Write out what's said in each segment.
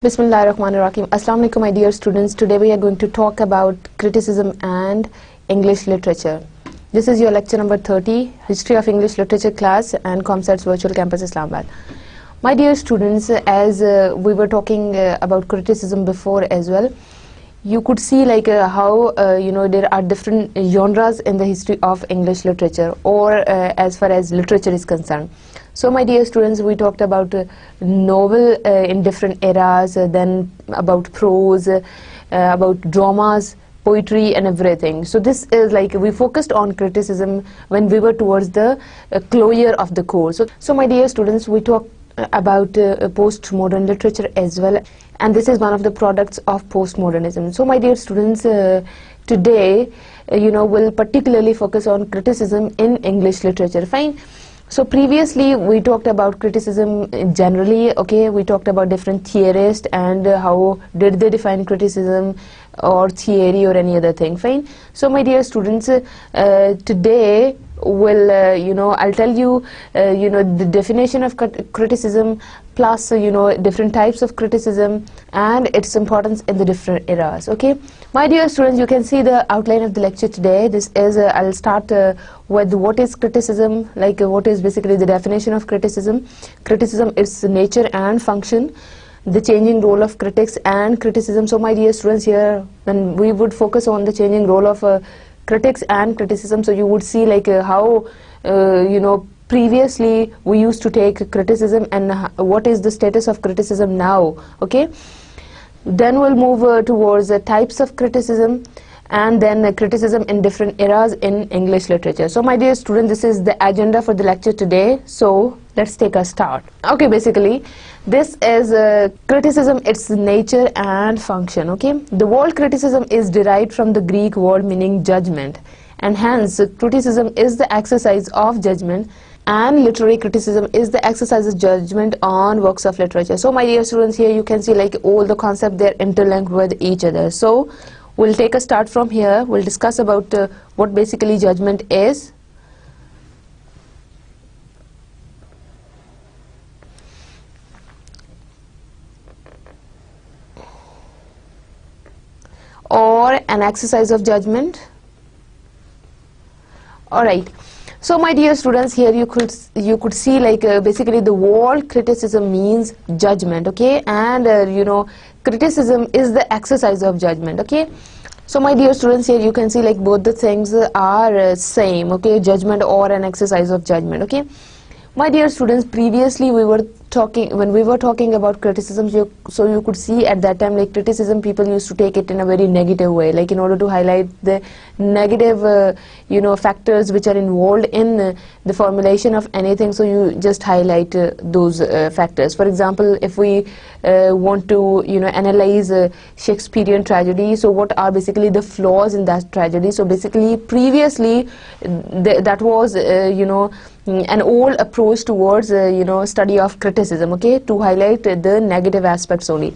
Bismillahirrahmanirrahim. Assalamu alaikum, my dear students. Today we are going to talk about criticism and English literature. This is your lecture number 30, History of English Literature class and ComSat's Virtual Campus Islamabad. My dear students, as we were talking about criticism before as well, you could see how there are different genres in the history of English literature, or as far as literature is concerned. So my dear students, we talked about novel in different eras, then about prose, about dramas, poetry and everything. So this is we focused on criticism when we were towards the closure of the course. So my dear students, we talked about postmodern literature as well, and this is one of the products of postmodernism. So my dear students, today we'll particularly focus on criticism in English literature. Fine. So previously we talked about criticism generally, okay, we talked about different theorists and how did they define criticism or theory or any other thing. Fine. So my dear students, today will I'll tell you the definition of criticism, plus different types of criticism and its importance in the different eras. Okay, my dear students, you can see the outline of the lecture today. This is I'll start with what is criticism, what is basically the definition of criticism. Criticism is nature and function, the changing role of critics and criticism. So my dear students, here when we would focus on the changing role of critics and criticism, so you would see how previously we used to take criticism and what is the status of criticism now. Okay, then we'll move towards the types of criticism, and then criticism in different eras in English literature. So my dear students, this is the agenda for the lecture today, so let's take a start. Okay, basically this is criticism, its nature and function. Okay, the word criticism is derived from the Greek word meaning judgment, and hence criticism is the exercise of judgment, and literary criticism is the exercise of judgment on works of literature. So my dear students, here you can see all the concepts, they're interlinked with each other. So we'll take a start from here. We'll discuss about what basically judgment is. Or an exercise of judgment. Alright, so my dear students, here you could see basically the word criticism means judgment, okay, and criticism is the exercise of judgment. Okay, so my dear students, here you can see both the things are same, okay, judgment or an exercise of judgment. Okay, my dear students, previously when we were talking about criticism, so you could see at that time criticism, people used to take it in a very negative way, in order to highlight the negative factors which are involved in the formulation of anything, so you just highlight those factors. For example, if we want to analyze Shakespearean tragedy, so what are basically the flaws in that tragedy? So basically previously that was an old approach towards study of criticism, okay, to highlight the negative aspects only.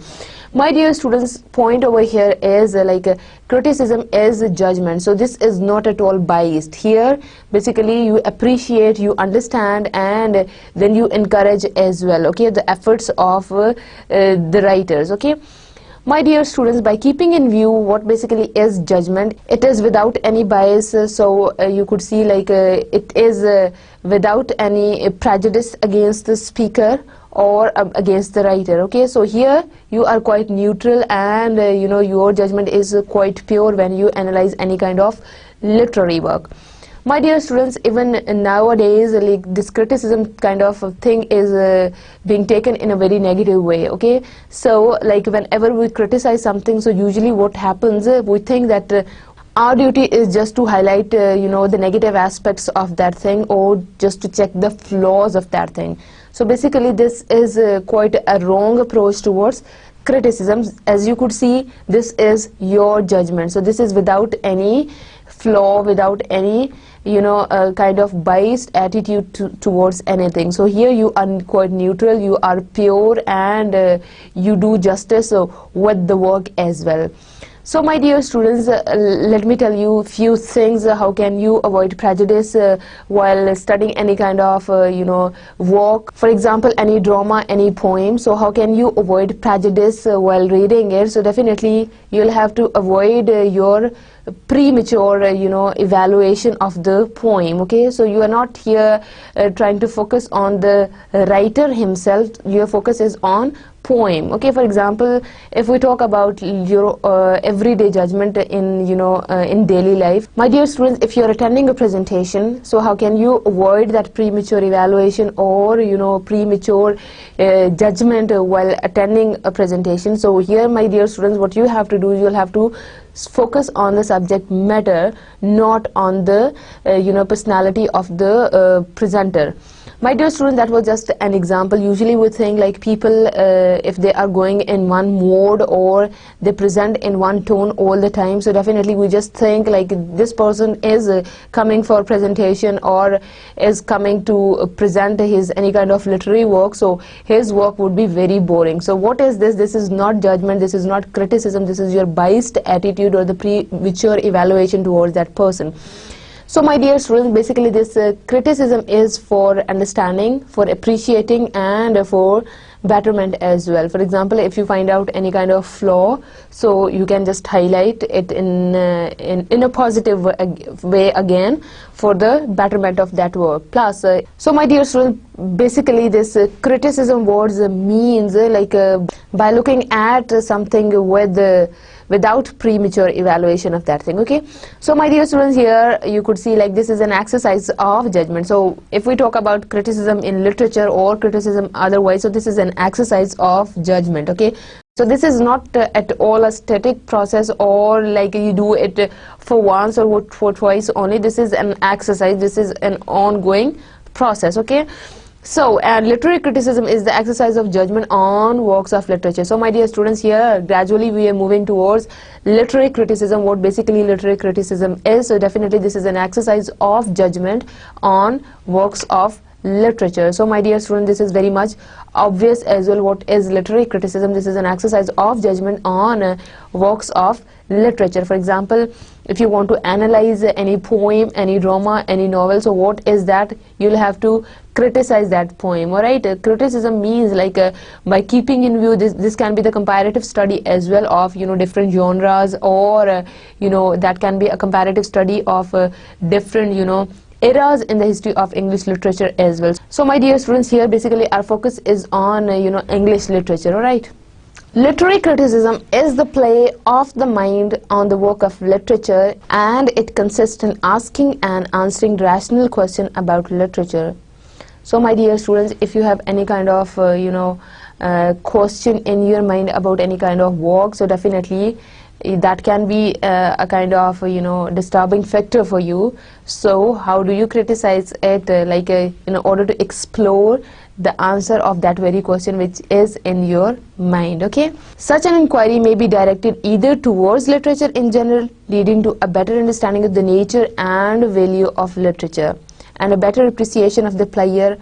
My dear students, point over here is criticism is judgment, so this is not at all biased. Here basically you appreciate, you understand, and then you encourage as well, okay, the efforts of the writers. Okay, my dear students, by keeping in view what basically is judgment, it is without any bias, so you could see it is without any prejudice against the speaker or against the writer. Okay, so here you are quite neutral, and your judgment is quite pure when you analyze any kind of literary work. My dear students, even nowadays this criticism kind of thing is being taken in a very negative way. Okay, so whenever we criticize something, so usually what happens, we think that our duty is just to highlight the negative aspects of that thing, or just to check the flaws of that thing. So basically this is quite a wrong approach towards criticism. As you could see, this is your judgment, so this is without any flaw, without any kind of biased attitude towards anything. So here you are quite neutral, you are pure, and you do justice with the work as well. So my dear students, let me tell you a few things how can you avoid prejudice while studying any kind of work, for example any drama, any poem. So how can you avoid prejudice while reading it? So definitely you'll have to avoid your premature evaluation of the poem. Okay, so you are not here trying to focus on the writer himself, your focus is on poem. Okay, for example, if we talk about your everyday judgment in in daily life, my dear students, if you're attending a presentation, so how can you avoid that premature evaluation or premature judgment while attending a presentation? So here, my dear students, what you have to do, you'll have to focus on the subject matter, not on the personality of the presenter. My dear student, that was just an example. Usually we think like people, if they are going in one mode or they present in one tone all the time, so definitely we just think like this person is coming for presentation or is coming to present his any kind of literary work, so his work would be very boring. So what is this? This is not judgment, this is not criticism, this is your biased attitude or the premature evaluation towards that person. So my dear students, basically this criticism is for understanding, for appreciating, and for betterment as well. For example, if you find out any kind of flaw, so you can just highlight it in a positive way again for the betterment of that work. Plus, so my dear students, basically this criticism words means by looking at something without premature evaluation of that thing. Okay, so my dear students, here you could see like this is an exercise of judgment. So if we talk about criticism in literature or criticism otherwise, so this is an exercise of judgment. Okay, so this is not at all a static process or like you do it for once or for twice only. This is an exercise, this is an ongoing process. Okay, so literary criticism is the exercise of judgment on works of literature. So my dear students, here gradually we are moving towards literary criticism, what basically literary criticism is. So definitely this is an exercise of judgment on works of literature. So my dear student, this is very much obvious as well what is literary criticism. This is an exercise of judgment on works of literature. For example, if you want to analyze any poem, any drama, any novel, so what is that? You'll have to criticize that poem. Alright, criticism means like by keeping in view this can be the comparative study as well of different genres, or that can be a comparative study of different eras in the history of English literature as well. So my dear students, here basically our focus is on English literature. Alright, literary criticism is the play of the mind on the work of literature, and it consists in asking and answering rational question about literature. So my dear students, if you have any kind of question in your mind about any kind of work, so definitely that can be a kind of disturbing factor for you. So how do you criticize it in order to explore the answer of that very question which is in your mind? Okay, such an inquiry may be directed either towards literature in general, leading to a better understanding of the nature and value of literature, and a better appreciation of the player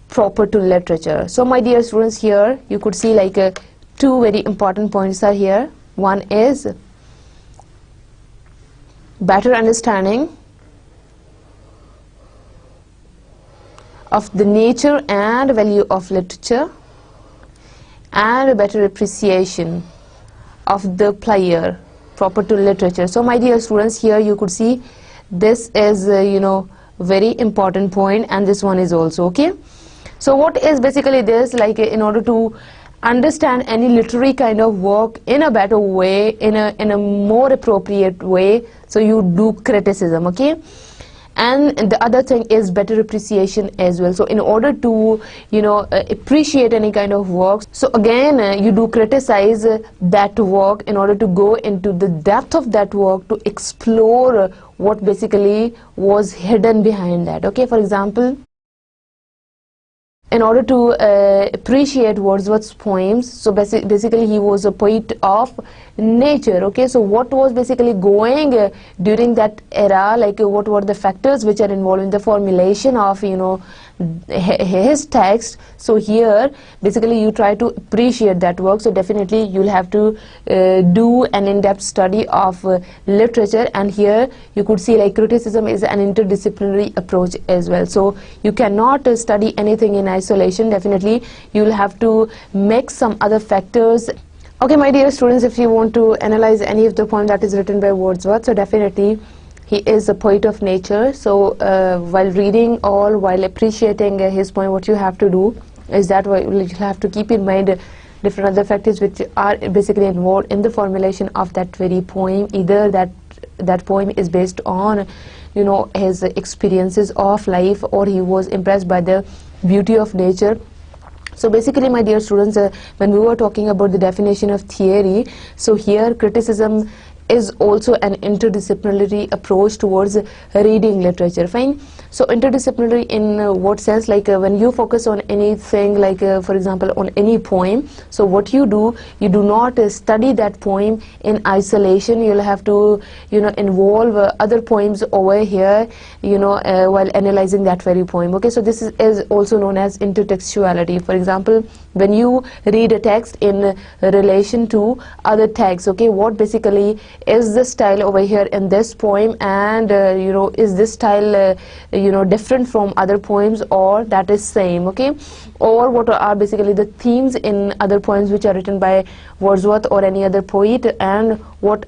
proper to literature. So my dear students, here you could see two very important points are here. One is better understanding of the nature and value of literature, and a better appreciation of the player proper to literature. So my dear students, here you could see this is very important point, and this one is also. Okay, so what is basically this, in order to understand any literary kind of work in a better way, in a more appropriate way, so you do criticism. Okay, and the other thing is better appreciation as well. So in order to appreciate any kind of work, so again you do criticize that work in order to go into the depth of that work, to explore what basically was hidden behind that. Okay, for example, in order to appreciate Wordsworth's poems, so basically he was a poet of nature. Okay, so what was basically going during that era, what were the factors which are involved in the formulation of his text, so here basically you try to appreciate that work. So definitely you'll have to do an in-depth study of literature, and here you could see like criticism is an interdisciplinary approach as well. So you cannot study anything in isolation. Definitely you'll have to mix some other factors. Okay, my dear students, if you want to analyze any of the poem that is written by Wordsworth, so definitely he is a poet of nature. So while reading or while appreciating his poem, what you have to do is that you have to keep in mind different other factors which are basically involved in the formulation of that very poem. Either that poem is based on, you know, his experiences of life, or he was impressed by the beauty of nature. So basically, my dear students, when we were talking about the definition of theory, so here criticism is also an interdisciplinary approach towards reading literature. Fine. So interdisciplinary in what sense? Like when you focus on anything, like for example on any poem, so what you do not study that poem in isolation. You'll have to, you know, involve other poems over here, you know, while analyzing that very poem. Okay, so this is also known as intertextuality. For example, when you read a text in relation to other texts, okay, what basically is the style over here in this poem, and you know, is this style you know, different from other poems, or that is same, okay, or what are basically the themes in other poems which are written by Wordsworth or any other poet, and what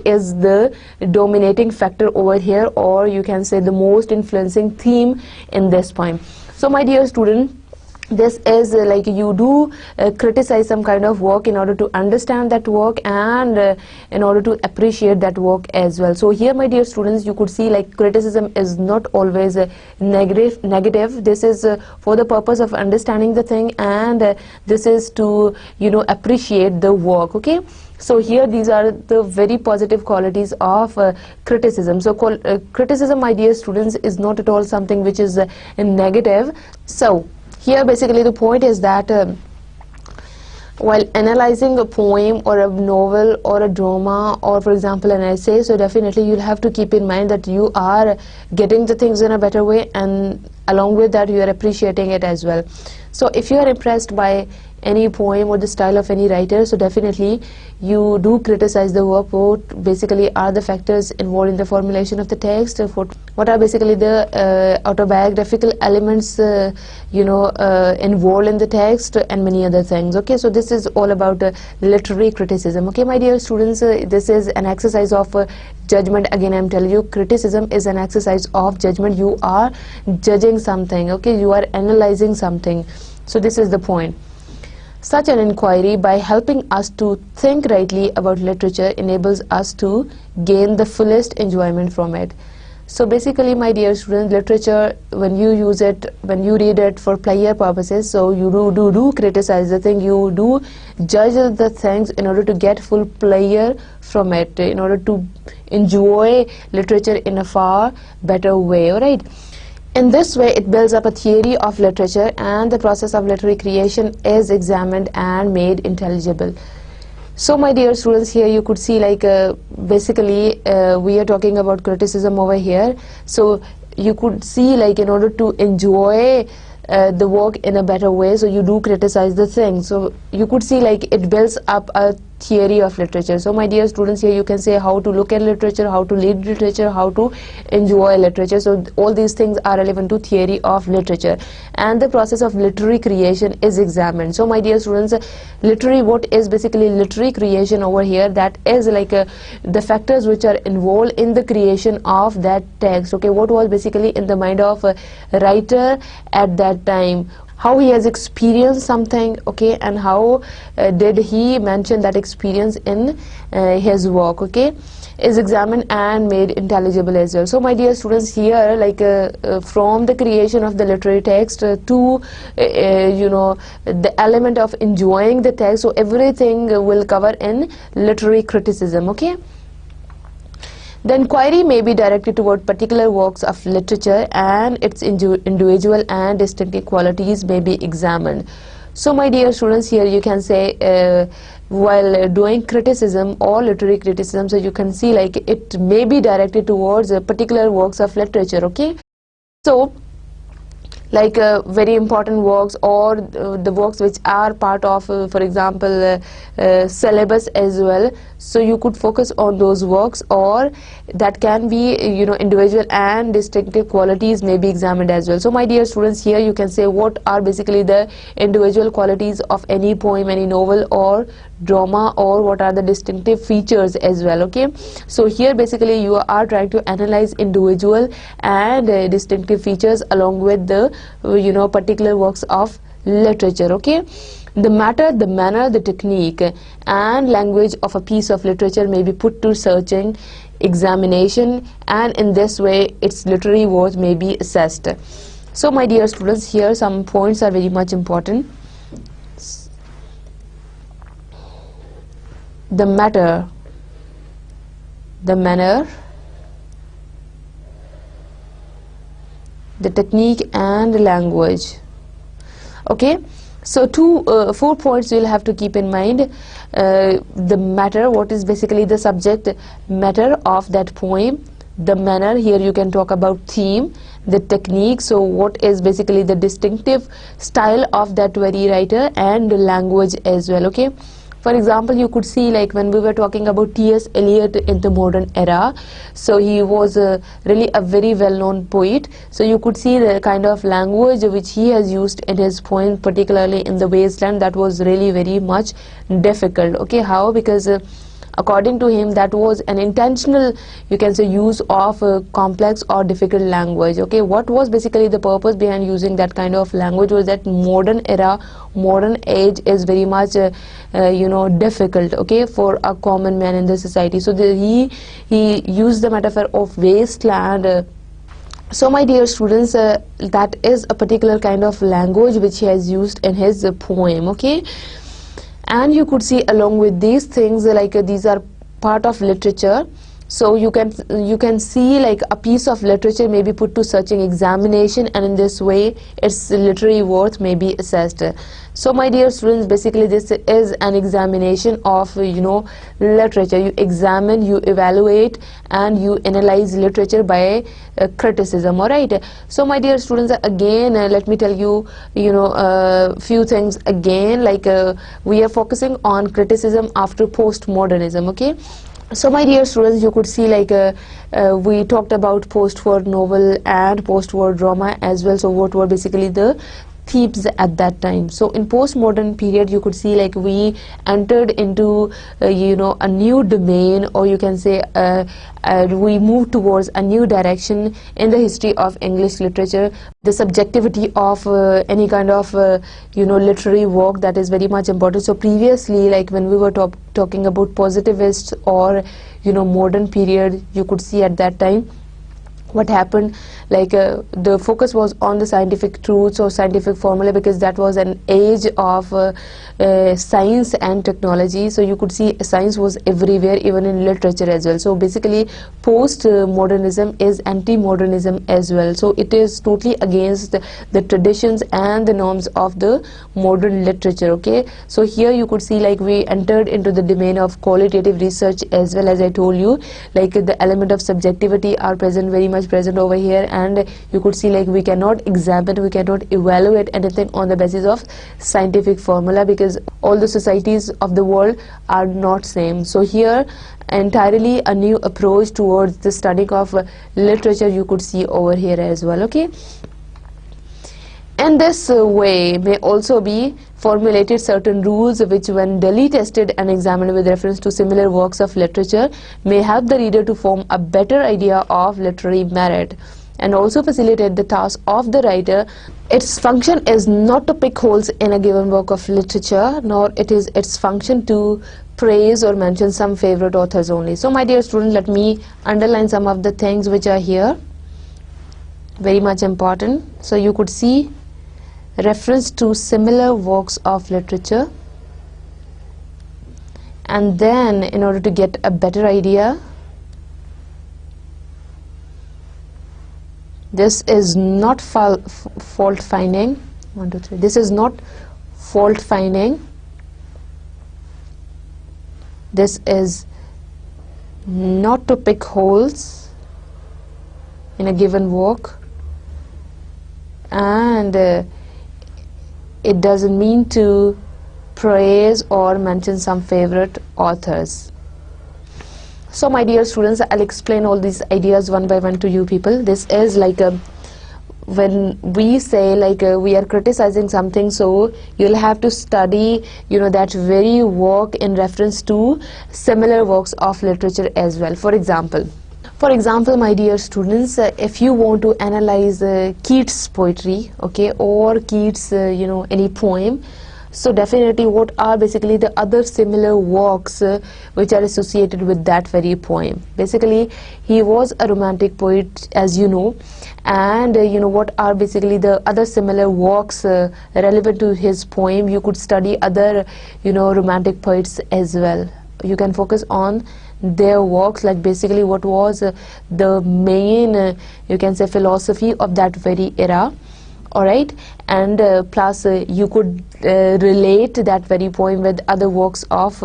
is the dominating factor over here, or you can say the most influencing theme in this poem. So my dear student, this is like you do criticize some kind of work in order to understand that work, and in order to appreciate that work as well. So here, my dear students, you could see like criticism is not always negative. This is for the purpose of understanding the thing, and this is to, you know, appreciate the work. Okay, so here these are the very positive qualities of criticism. So criticism, my dear students, is not at all something which is negative. So here basically the point is that while analyzing a poem or a novel or a drama, or for example an essay, so definitely you'll have to keep in mind that you are getting the things in a better way, and along with that you are appreciating it as well. So if you are impressed by any poem or the style of any writer, so definitely you do criticize the work. What basically are the factors involved in the formulation of the text, what are basically the autobiographical elements you know, involved in the text, and many other things. Okay, so this is all about literary criticism. Okay, my dear students, this is an exercise of judgment. Again, I'm telling you, criticism is an exercise of judgment. You are judging something, okay, you are analyzing something. So this is the point. Such an inquiry, by helping us to think rightly about literature, enables us to gain the fullest enjoyment from it. So basically, my dear students, literature, when you use it, when you read it for pleasure purposes, so you do criticize the thing, you do judge the things in order to get full pleasure from it, in order to enjoy literature in a far better way, alright? In this way, it builds up a theory of literature, and the process of literary creation is examined and made intelligible. So my dear students, here you could see like basically we are talking about criticism over here. So you could see like in order to enjoy the work in a better way, so you do criticize the thing. So you could see like it builds up a theory of literature. So my dear students, here you can say how to look at literature, how to read literature, how to enjoy literature. So all these things are relevant to theory of literature, and the process of literary creation is examined. So my dear students, what is basically literary creation over here? That is like the factors which are involved in the creation of that text. Okay, what was basically in the mind of a writer at that time, how he has experienced something, okay, and how did he mention that experience in his work, okay, is examined and made intelligible as well. So my dear students, here like from the creation of the literary text to you know, the element of enjoying the text, so everything will cover in literary criticism, okay. The inquiry may be directed toward particular works of literature, and its individual and distinctive qualities may be examined. So my dear students, here you can say while doing criticism or literary criticism, so you can see like it may be directed towards particular works of literature, okay. So like very important works, or the works which are part of for example syllabus as well. So you could focus on those works, or that can be individual and distinctive qualities may be examined as well. So my dear students, here you can say what are basically the individual qualities of any poem, any novel or drama, or what are the distinctive features as well. Okay, so here basically you are trying to analyze individual and distinctive features along with the particular works of literature. Okay, the matter, the manner, the technique and language of a piece of literature may be put to searching examination, and in this way its literary worth may be assessed. So my dear students, here some points are very much important. The matter, the manner, the technique and language. Okay, so 4 points you'll have to keep in mind. The matter, what is basically the subject matter of that poem. The manner, here you can talk about theme. The technique, so what is basically the distinctive style of that very writer, and the language as well. Okay, for example, you could see like when we were talking about T.S. Eliot in the modern era, so he was really a very well-known poet. So you could see the kind of language which he has used in his poem, particularly in the Wasteland, that was really very much difficult. Okay, how? Because according to him, that was an intentional, you can say, use of complex or difficult language. Okay, what was basically the purpose behind using that kind of language was that modern era, modern age is very much difficult, okay, for a common man in the society. So he used the metaphor of wasteland. So my dear students, that is a particular kind of language which he has used in his poem. Okay, and you could see along with these things, like these are part of literature. So you can see like a piece of literature may be put to searching examination, and in this way its literary worth may be assessed. So my dear students, basically this is an examination of literature. You examine, you evaluate and you analyze literature by criticism. All right, so my dear students, again let me tell you few things again, like we are focusing on criticism after postmodernism. Okay, so my dear students, you could see like we talked about post-war novel and post-war drama as well. So what were basically the themes at that time? So in postmodern period, you could see like we entered into a new domain, or you can say we moved towards a new direction in the history of English literature. The subjectivity of any kind of literary work, that is very much important. So previously, like when we were talking about positivists or modern period, you could see at that time what happened, like the focus was on the scientific truths or scientific formula, because that was an age of science and technology. So you could see science was everywhere, even in literature as well. So basically post-modernism is anti-modernism as well. So it is totally against the traditions and the norms of the modern literature. Okay, so here you could see like we entered into the domain of qualitative research as well. As I told you, like the element of subjectivity are very much present over here, and you could see like we cannot examine, we cannot evaluate anything on the basis of scientific formula, because all the societies of the world are not same. So here entirely a new approach towards the study of literature you could see over here as well. Okay, and this way may also be formulated certain rules which, when duly tested and examined with reference to similar works of literature, may help the reader to form a better idea of literary merit, and also facilitate the task of the writer. Its function is not to pick holes in a given work of literature, nor it is its function to praise or mention some favorite authors only. So my dear students, let me underline some of the things which are here, very much important. So you could see reference to similar works of literature, and then in order to get a better idea, this is not fault finding. 1, 2, 3. This is not fault finding. This is not to pick holes in a given work, and it doesn't mean to praise or mention some favorite authors. So my dear students, I'll explain all these ideas one by one to you people. This is like a, when we say like we are criticizing something, so you'll have to study, you know, that very work in reference to similar works of literature as well. For example, my dear students, if you want to analyze Keats' poetry, okay, or Keats, you know, any poem, so definitely what are basically the other similar works which are associated with that very poem. Basically he was a romantic poet, as you know, and you know, what are basically the other similar works relevant to his poem. You could study other, you know, romantic poets as well. You can focus on their works, like basically what was the main you can say philosophy of that very era. Alright, and plus you could relate that very poem with other works of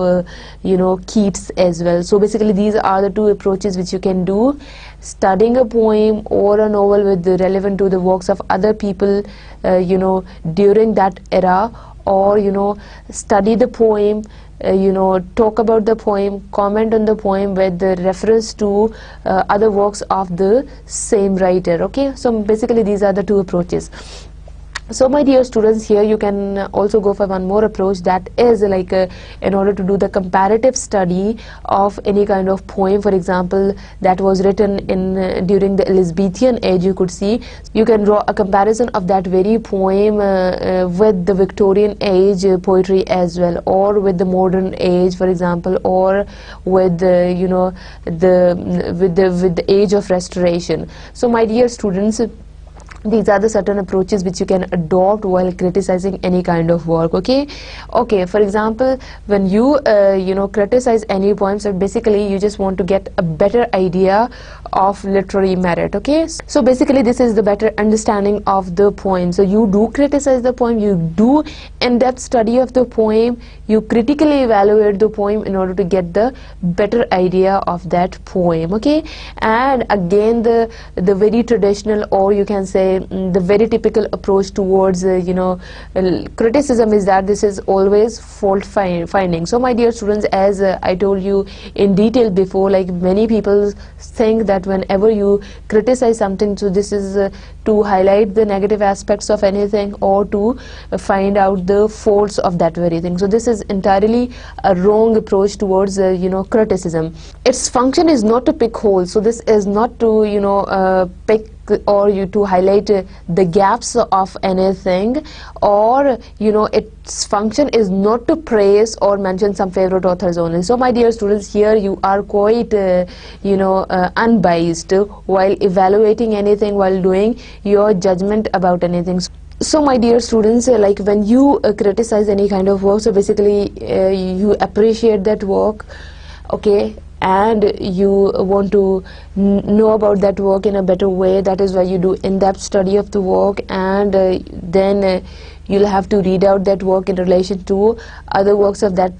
you know, Keats as well. So basically these are the two approaches which you can do: studying a poem or a novel with the relevant to the works of other people you know, during that era, or you know, study the poem, you know, talk about the poem, comment on the poem with the reference to other works of the same writer. Okay, so basically these are the two approaches. So my dear students, here you can also go for one more approach, that is like in order to do the comparative study of any kind of poem, for example, that was written in during the Elizabethan age. You could see, you can draw a comparison of that very poem with the Victorian age poetry as well, or with the modern age, for example, or with you know, with the age of Restoration. So my dear students, these are the certain approaches which you can adopt while criticizing any kind of work. Okay, for example, when you you know, criticize any poem, so basically you just want to get a better idea of literary merit. Okay, so basically this is the better understanding of the poem. So you do criticize the poem, you do in-depth study of the poem, you critically evaluate the poem in order to get the better idea of that poem. Okay, and again the very traditional, or you can say the very typical approach towards you know, criticism is that this is always fault finding. So my dear students, as I told you in detail before, like many people think that whenever you criticize something, so this is to highlight the negative aspects of anything, or to find out the faults of that very thing. So this is entirely a wrong approach towards you know, criticism. Its function is not to pick holes. So this is not to, you know, pick or you to highlight the gaps of anything, or you know, its function is not to praise or mention some favorite authors only. So my dear students, here you are quite you know, unbiased while evaluating anything, while doing your judgment about anything. So my dear students, like when you criticize any kind of work, so basically you appreciate that work, okay, and you want to know about that work in a better way. That is why you do in-depth study of the work, and then you'll have to read out that work in relation to other works of that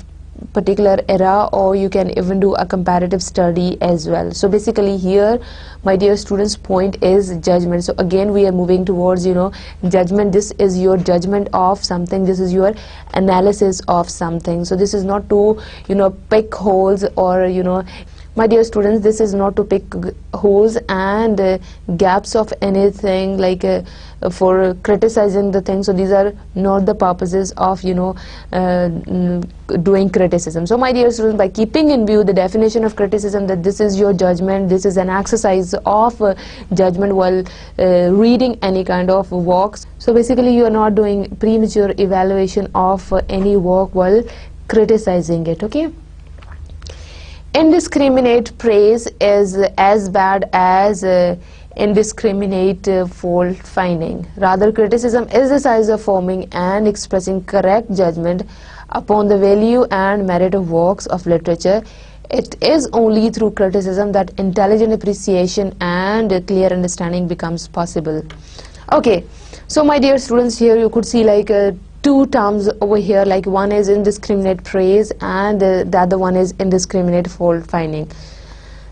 particular era, or you can even do a comparative study as well. So basically here, my dear students, point is judgment. So again we are moving towards, you know, judgment. This is your judgment of something, this is your analysis of something. So this is not to, you know, pick holes, or you know, my dear students, this is not to pick holes and gaps of anything, like for criticizing the thing. So these are not the purposes of, you know, doing criticism. So my dear students, by keeping in view the definition of criticism, that this is your judgment, this is an exercise of judgment while reading any kind of works. So basically you are not doing premature evaluation of any work while criticizing it. Okay, indiscriminate praise is as bad as indiscriminate fault finding. Rather, criticism is the science of forming and expressing correct judgment upon the value and merit of works of literature. It is only through criticism that intelligent appreciation and clear understanding becomes possible. Okay, so my dear students, here you could see like two terms over here, like one is indiscriminate praise and the other one is indiscriminate fault finding.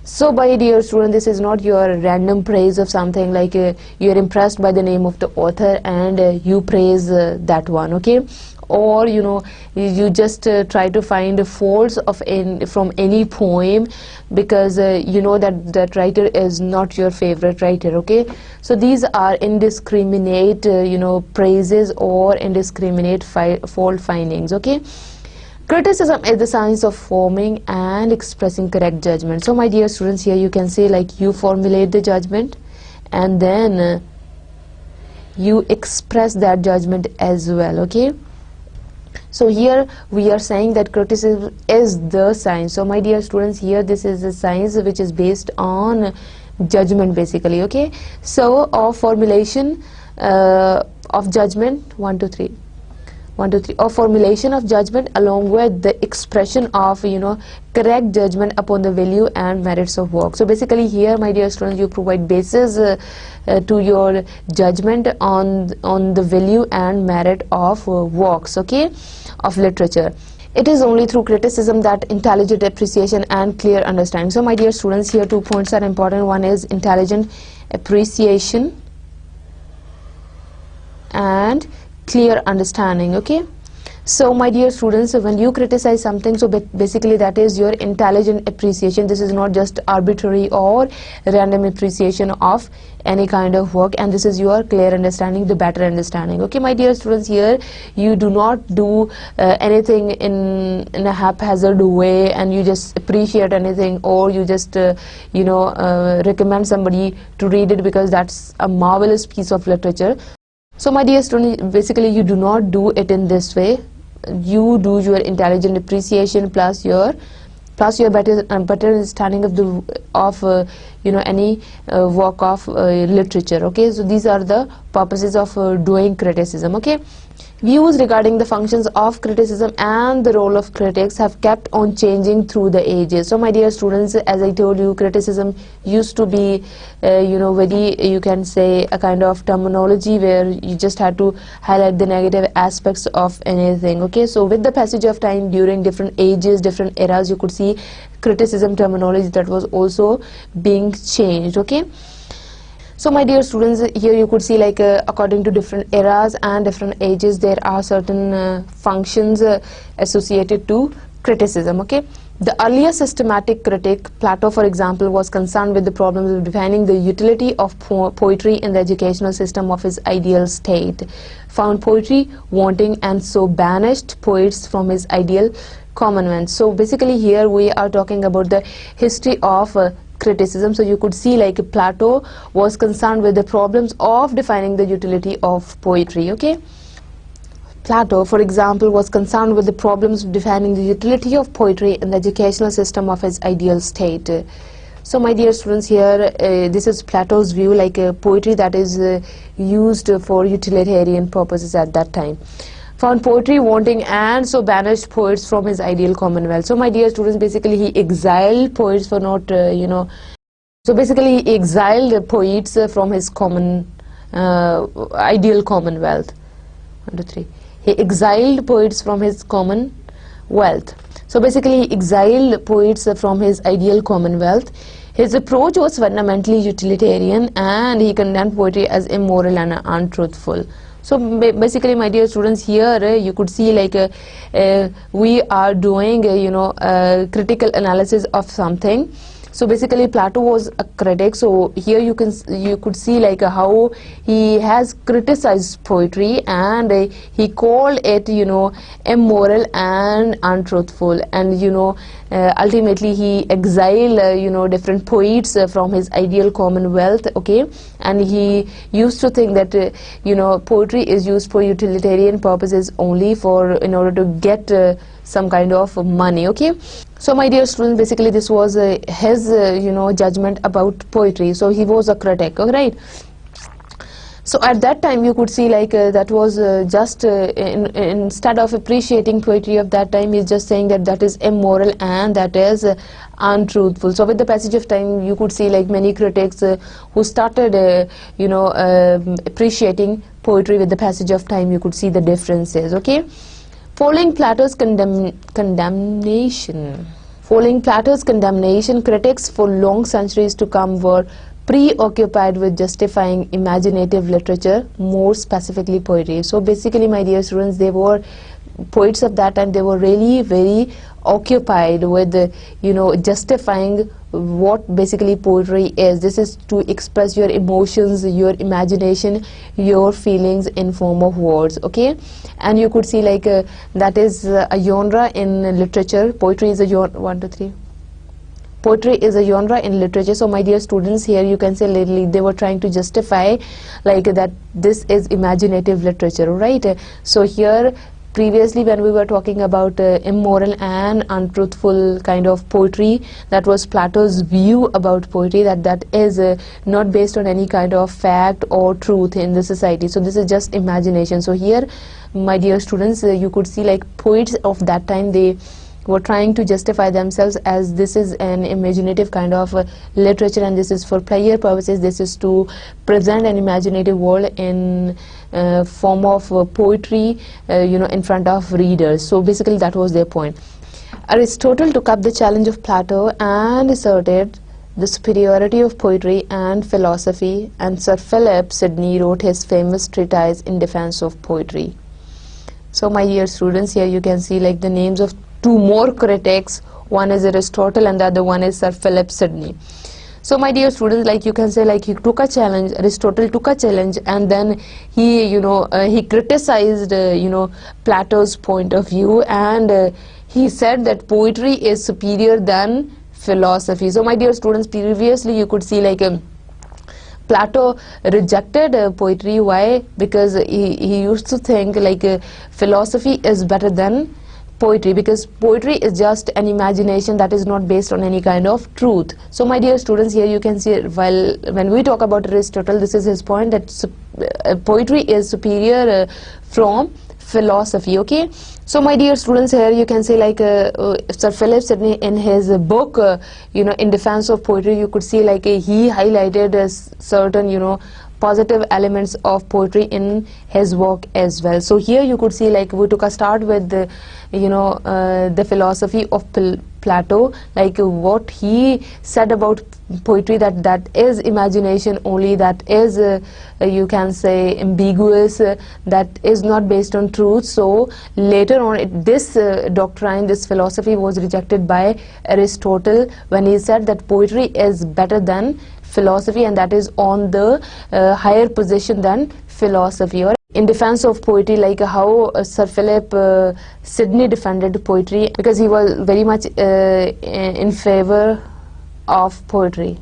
So my dear student, this is not your random praise of something, like you are impressed by the name of the author and you praise that one, okay? Or you know, you just try to find faults of from any poem because you know that that writer is not your favorite writer, okay? So these are indiscriminate you know, praises or indiscriminate fault findings, okay? Criticism is the science of forming and expressing correct judgment. So my dear students, here you can say like you formulate the judgment and then you express that judgment as well, okay? So here we are saying that criticism is the science. So my dear students, here this is a science which is based on judgment basically, okay? So of formulation of judgment, 1 2 3 1 2 3 or formulation of judgment along with the expression of, you know, correct judgment upon the value and merits of work. So basically here, my dear students, you provide basis to your judgment on the value and merit of works, okay, of literature. It is only through criticism that intelligent appreciation and clear understanding. So my dear students, here 2 points are important. One is intelligent appreciation and clear understanding, okay? So my dear students, when you criticize something, so basically that is your intelligent appreciation. This is not just arbitrary or random appreciation of any kind of work, and this is your clear understanding, the better understanding, okay? My dear students, here you do not do anything in a haphazard way and you just appreciate anything, or you just you know, recommend somebody to read it because that's a marvelous piece of literature. So my dear student, basically you do not do it in this way. You do your intelligent appreciation plus your better understanding of the you know, any work of literature, okay? So these are the purposes of doing criticism, okay? Views regarding the functions of criticism and the role of critics have kept on changing through the ages. So my dear students, as I told you, criticism used to be you know, very, you can say, a kind of terminology where you just had to highlight the negative aspects of anything, okay? So with the passage of time, during different ages, different eras, you could see criticism terminology that was also being changed, okay? So my dear students, here you could see like according to different eras and different ages, there are certain functions associated to criticism, okay? The earlier systematic critic, Plato for example, was concerned with the problems of defining the utility of poetry in the educational system of his ideal state, found poetry wanting and so banished poets from his ideal commonwealth. So basically here we are talking about the history of criticism. So you could see like Plato was concerned with the problems of defining the utility of poetry, okay? Plato, for example, was concerned with the problems of defining the utility of poetry in the educational system of his ideal state. So my dear students, here this is Plato's view, like poetry that is used for utilitarian purposes at that time. Found poetry wanting and so banished poets from his ideal commonwealth. So my dear students, basically he exiled poets for not you know, so basically he exiled poets from his ideal commonwealth. 1 2 3 He exiled poets from his commonwealth. So basically he exiled poets from his ideal commonwealth. His approach was fundamentally utilitarian and he condemned poetry as immoral and untruthful. So basically, my dear students, here you could see like we are doing you know, critical analysis of something. So basically Plato was a critic, so here you could see like how he has criticized poetry and he called it, you know, immoral and untruthful, and you know ultimately he exiled you know, different poets from his ideal commonwealth, okay? And he used to think that you know, poetry is used for utilitarian purposes only, for in order to get some kind of money, okay? So my dear students, basically this was his you know, judgment about poetry. So he was a critic, alright? So at that time you could see like that was just instead of appreciating poetry of that time, he's just saying that that is immoral and that is untruthful. So with the passage of time you could see like many critics who started you know, appreciating poetry. With the passage of time you could see the differences, okay? Following Plato's condemnation Following Plato's condemnation, critics for long centuries to come were preoccupied with justifying imaginative literature, more specifically poetry. So basically, my dear students, they were poets of that time. They were really very occupied with justifying what basically poetry is. This is to express your emotions, your imagination, your feelings in form of words. Okay, and you could see like that is a genre in literature. Poetry is a genre. 1 2 3. Poetry is a genre in literature. So my dear students, here you can say literally they were trying to justify like that this is imaginative literature, right? So here previously when we were talking about immoral and untruthful kind of poetry, that was Plato's view about poetry, that is not based on any kind of fact or truth in the society. So this is just imagination. So here, my dear students, you could see like poets of that time, they were trying to justify themselves as this is an imaginative kind of literature, and this is for player purposes. This is to present an imaginative world in form of poetry, in front of readers. So basically that was their point. Aristotle took up the challenge of Plato and asserted the superiority of poetry and philosophy, and Sir Philip Sidney wrote his famous treatise in defense of poetry. So my dear students, here you can see like the names of two more critics. One is Aristotle and the other one is Sir Philip Sidney. So my dear students, like you can say like he took a challenge, Aristotle took a challenge, and then he he criticized Plato's point of view, and he said that poetry is superior than philosophy. So my dear students, previously you could see like Plato rejected poetry. Why? Because he used to think like philosophy is better than poetry, because poetry is just an imagination that is not based on any kind of truth. So my dear students, here you can see when we talk about Aristotle, this is his point, that poetry is superior from philosophy. Okay, so my dear students, here you can see like Sir Philip Sidney in his book in defense of poetry, you could see like he highlighted certain positive elements of poetry in his work as well. So here you could see like we took a start with the the philosophy of Plato, like what he said about poetry, that is imagination only, that is you can say ambiguous, that is not based on truth. So later on this doctrine, this philosophy was rejected by Aristotle when he said that poetry is better than philosophy, and that is on the higher position than philosophy. Or in defense of poetry, like how Sir Philip Sidney defended poetry, because he was very much in favor of poetry,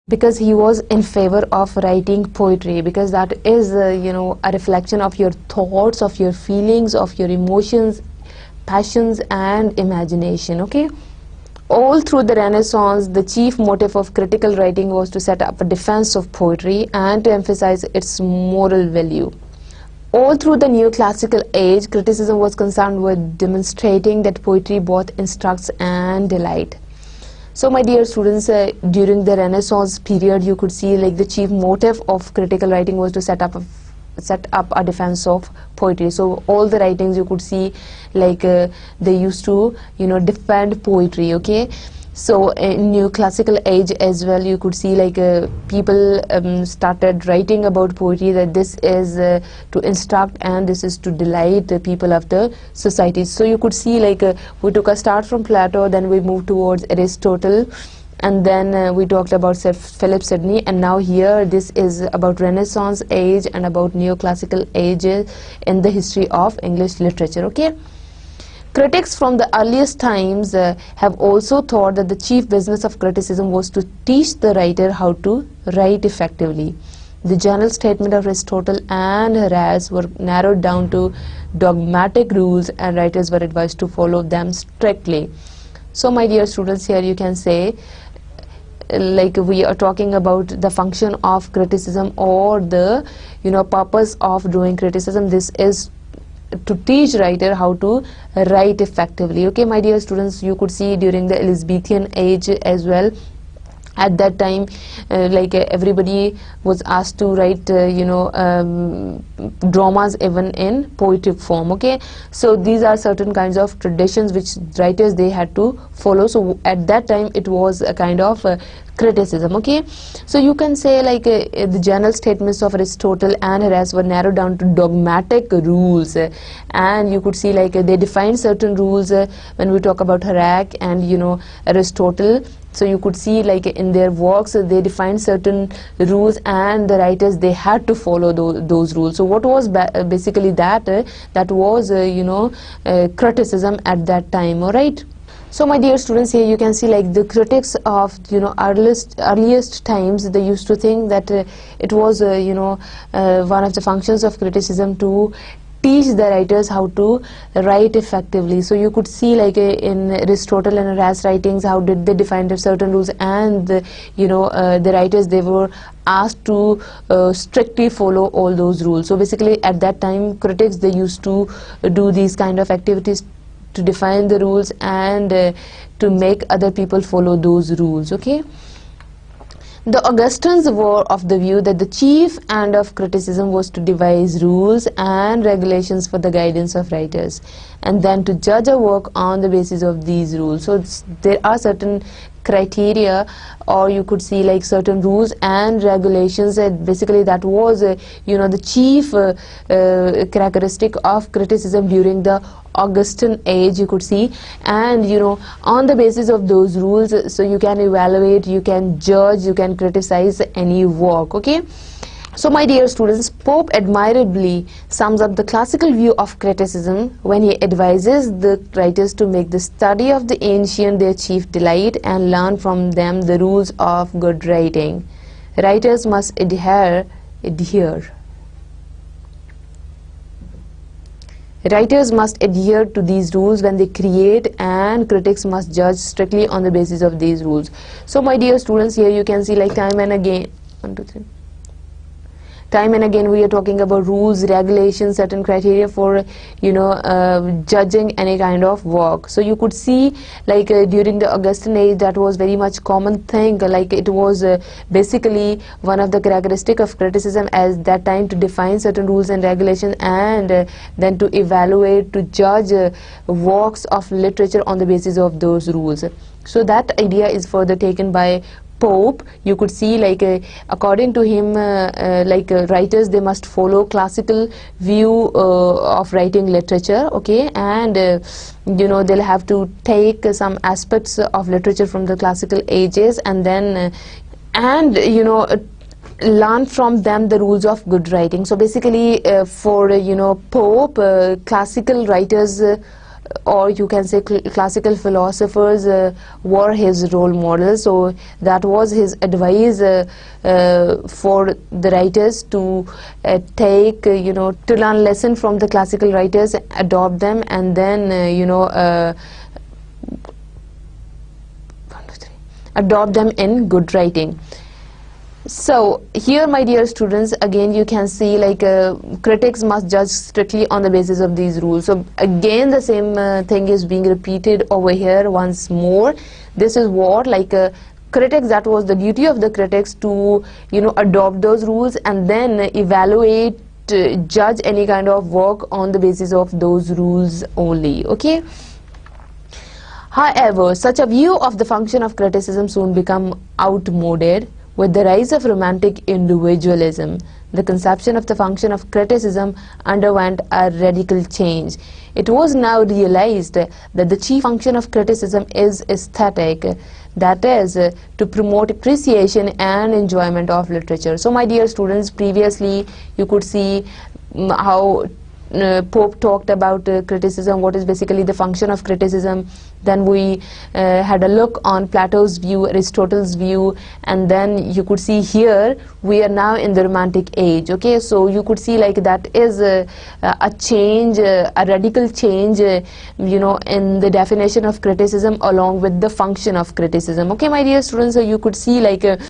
because he was in favor of writing poetry, because that is a reflection of your thoughts, of your feelings, of your emotions, passions and imagination. Okay, all through the Renaissance, the chief motive of critical writing was to set up a defense of poetry and to emphasize its moral value. All through the neoclassical age, criticism was concerned with demonstrating that poetry both instructs and delight. So my dear students, during the Renaissance period, you could see like the chief motive of critical writing was to set up a defense of poetry. So all the writings you could see like they used to defend poetry. Okay, so in neoclassical age as well, you could see like people started writing about poetry, that this is to instruct and this is to delight the people of the society. So you could see like we took a start from Plato, then we moved towards Aristotle, and then we talked about Sir Philip Sidney, and now here this is about Renaissance age and about neoclassical age in the history of English literature. Okay, critics from the earliest times have also thought that the chief business of criticism was to teach the writer how to write effectively. The general statement of Aristotle and Horace were narrowed down to dogmatic rules, and writers were advised to follow them strictly. So my dear students, here you can say like we are talking about the function of criticism, or the purpose of doing criticism. This is to teach writer how to write effectively. Okay, my dear students, you could see during the Elizabethan age as well, At that time, everybody was asked to write dramas even in poetic form. Okay, so these are certain kinds of traditions which writers they had to follow. So at that time it was a kind of criticism. Okay, so you can say the general statements of Aristotle and Horace were narrowed down to dogmatic rules, and you could see they defined certain rules when we talk about Horace and Aristotle. So you could see in their works they defined certain rules, and the writers they had to follow those rules. So what was basically that was criticism at that time. All right. So my dear students, here you can see the critics of earliest times, they used to think that it was one of the functions of criticism to teach the writers how to write effectively. So you could see in Aristotle and Horace writings, how did they define the certain rules, and the writers they were asked to strictly follow all those rules. So basically at that time critics they used to do these kind of activities to define the rules and to make other people follow those rules. Okay. The Augustans were of the view that the chief end of criticism was to devise rules and regulations for the guidance of writers, and then to judge a work on the basis of these rules. So there are certain criteria, or you could see certain rules and regulations, that basically that was the chief characteristic of criticism during the Augustan age, you could see. And on the basis of those rules, so you can evaluate, you can judge, you can criticize any work. Okay. So my dear students, Pope admirably sums up the classical view of criticism when he advises the writers to make the study of the ancient their chief delight and learn from them the rules of good writing. Writers must adhere. Writers must adhere to these rules when they create, and critics must judge strictly on the basis of these rules. So my dear students, here you can see time and again, 1, 2, 3. Time and again we are talking about rules, regulations, certain criteria for judging any kind of work. So you could see during the Augustan age that was very much common thing, it was basically one of the characteristic of criticism at that time to define certain rules and regulations, and then to evaluate, to judge works of literature on the basis of those rules. So that idea is further taken by Pope. You could see according to him writers they must follow classical view of writing literature. Okay, and they'll have to take some aspects of literature from the classical ages, and then learn from them the rules of good writing. So basically for Pope, classical writers or you can say classical philosophers were his role models. So that was his advice for the writers to take to learn lesson from the classical writers, adopt them, and then adopt them in good writing. So here, my dear students, again you can see critics must judge strictly on the basis of these rules. So again the same thing is being repeated over here once more. This is what critics, that was the duty of the critics to adopt those rules and then evaluate, judge any kind of work on the basis of those rules only. Okay. However, such a view of the function of criticism soon become outmoded. With the rise of romantic individualism, the conception of the function of criticism underwent a radical change. It was now realized that the chief function of criticism is aesthetic, that is, to promote appreciation and enjoyment of literature. So my dear students, previously you could see how Pope talked about criticism, what is basically the function of criticism. Then we had a look on Plato's view, Aristotle's view, and then you could see here we are now in the Romantic age. Okay, so you could see that is a change, a radical change, in the definition of criticism along with the function of criticism. Okay, my dear students, so you could see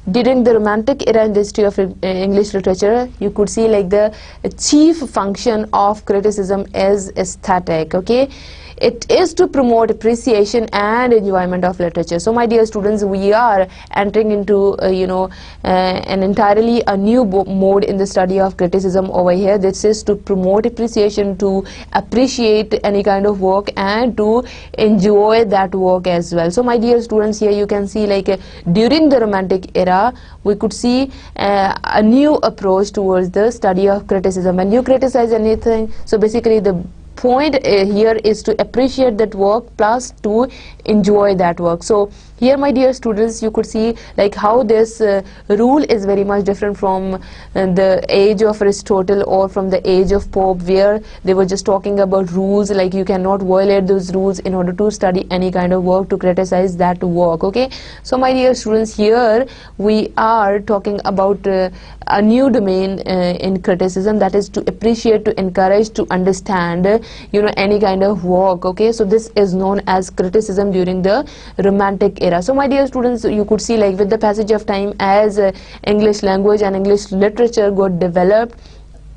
during the Romantic era in the history of English literature, you could see the chief function of criticism is aesthetic. Okay, it is to promote appreciation and enjoyment of literature. So my dear students, we are entering into an entirely a new mode in the study of criticism over here. This is to promote appreciation, to appreciate any kind of work and to enjoy that work as well. So my dear students, here you can see like during the Romantic era we could see a new approach towards the study of criticism. When you criticize anything, so basically the point here is to appreciate that work plus to enjoy that work. So here my dear students, you could see like how this rule is very much different from the age of Aristotle or from the age of Pope, where they were just talking about rules, like you cannot violate those rules in order to study any kind of work, to criticize that work. Okay, so my dear students, here we are talking about a new domain in criticism, that is to appreciate, to encourage, to understand any kind of work. Okay, so this is known as criticism during the Romantic era. So my dear students, you could see like with the passage of time, as English language and English literature got developed,